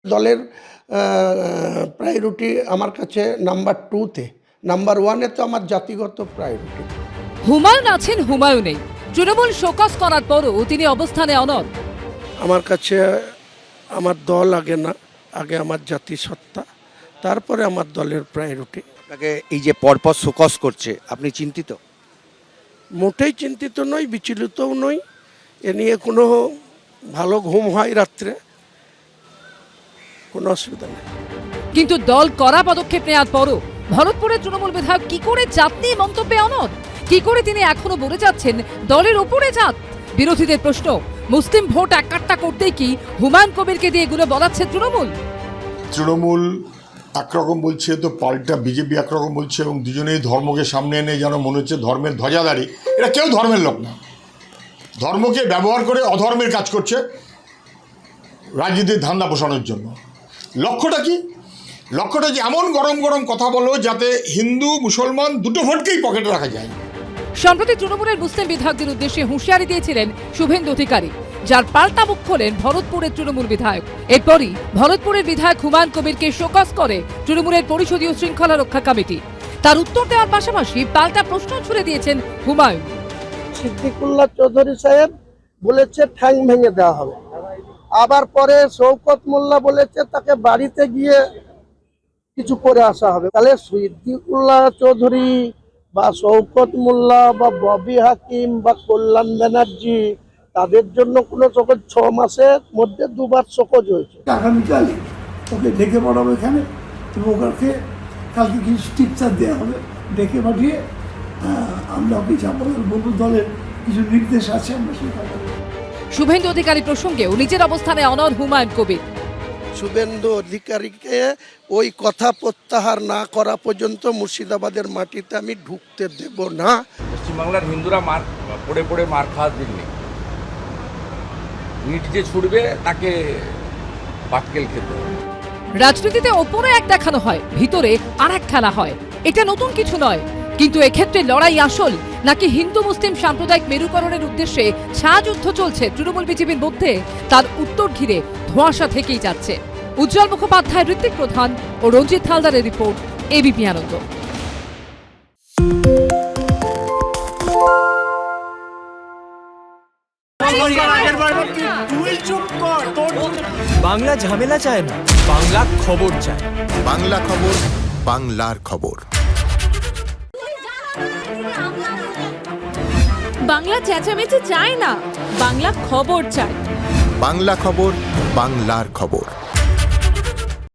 দলের প্রায়োরিটি আমার কাছে নাম্বার 2-তে, নাম্বার 1-এ তো আমার জাতিগত প্রায়োরিটি। হুমায়ুন আছেন, হুমায়ুনেই। তৃণমূল শোকজ করার পরও তিনি অবস্থানে অনড়। আমার কাছে আমার দল আগে না, আগে আমার জাতিসত্তা, তারপরে আমার দলের প্রায়োরিটি। আপনাকে এই যে পরপর শোকজ করছে, আপনি চিন্তিত? মোটেই চিন্তিত নই, বিচলিতও নই। এ নিয়ে কোনো ভালো ঘুম হয় রাত্রে, কোনো অসুবিধা নেই। কিন্তু দল কড়া পদক্ষেপ নেওয়ার পরও ভরতপুরের তৃণমূল বিধায়ক কি করে জাত নিয়ে মন্তব্যে অনড়? কি করে তিনি এখনো বলে যাচ্ছেন দলের উপরে জাত? বিরোধীদের প্রশ্ন, মুসলিম ভোট এককাট্টা করতেই কি হুমায়ুন কবিরকে দিয়ে এগুলো বলাচ্ছে তৃণমূল একরকম বলছে তো পাল্টা বিজেপি একরকম বলছে, এবং দুজনেই ধর্মকে সামনে এনে যেন মনে হচ্ছে ধর্মের ধ্বজাধারী। এরা কেউ ধর্মের লোক না, ধর্মকে ব্যবহার করে অধর্মের কাজ করছে রাজনীতির ধান্দা পোষানোর জন্য। লক্ষ্যটা কি? লক্ষ্যটা যে এমন গরম গরম কথা বলো যাতে হিন্দু মুসলমান দুটো ভোটকেই পকেটে রাখা যায়। সম্প্রতি তৃণমূলের মুসলিম বিধায়কদের উদ্দেশ্যে হুঁশিয়ারি দিয়েছিলেন শুভেন্দু অধিকারী, যার পাল্টা মুখ খোলেন ভরতপুরের তৃণমূল বিধায়ক। এরপরই ভরতপুরের বিধায়ক হুমায়ুন কবিরকে শোকজ করে তৃণমূলের পরিষদীয় শৃঙ্খলা রক্ষা কমিটি। তার উত্তর দেওয়ার পাশাপাশি পাল্টা প্রশ্ন ছুড়ে দিয়েছেন হুমায়ুন। সিদ্দিকুল্লাহ চৌধুরী সাহেব বলেছে ঠ্যাং ভেঙে দেওয়া হবে, আবার পরে শওকত মোল্লা বলেছে তাকে বাড়িতে গিয়ে কিছু করে আসা হবে। তাহলে সিদ্দিকুল্লাহ চৌধুরী বা শওকত মোল্লা বা ববি হাকিম বা কল্যাণ ব্যানার্জি, তাদের জন্য কোনো শোকজ 6 মাসের মধ্যে 2বার শোকজ হয়েছে। আগামীকালই ওকে ডেকে পাঠাবো এখানে, এবং ওকে কালকে কিছু টিপচার দেওয়া হবে, ডেকে পাঠিয়ে আমরা ওকে আমাদের বন্ধু দলের কিছু নির্দেশ আছে আমরা সেটা। শুভেন্দু অধিকারী প্রসঙ্গেও নিজের অবস্থানে অনড় হুমায়ুন কবির। শুভেন্দু অধিকারীকে ওই কথা প্রত্যাহার না করা পর্যন্ত মুর্শিদাবাদের মাটিতে আমি ঢুকতে দেব না। পশ্চিমবাংলার হিন্দুরা পড়ে পড়ে মার খাওয়ার দিন নেই। ইট যে ছুটবে তাকে পাটকেল খেতে হবে। রাজনীতিতে ওপরে এক দেখানো হয়, ভিতরে আর এক খেলা হয়। এটা নতুন কিছু নয়, কিন্তু এক্ষেত্রে লড়াই আসল নাকি হিন্দু মুসলিম সাম্প্রদায়িক মেরুকরণের উদ্দেশ্যে ছায়াযুদ্ধ চলছে তৃণমূল বিজেপির মধ্যে, তার উত্তর ঘিরে ধোঁয়াশা থেকেই যাচ্ছে। উজ্জ্বল মুখোপাধ্যায়, ঋত্বিক প্রধান ও রঞ্জিত হালদারের রিপোর্ট, এবিপি আনন্দ। বাংলা ঝামেলা চায় না, বাংলা খবর চায়। বাংলা খবর, বাংলার খবর। বাংলা চেঁচামেচি চায় না, বাংলা খবর চায়। বাংলা খবর, বাংলার খবর।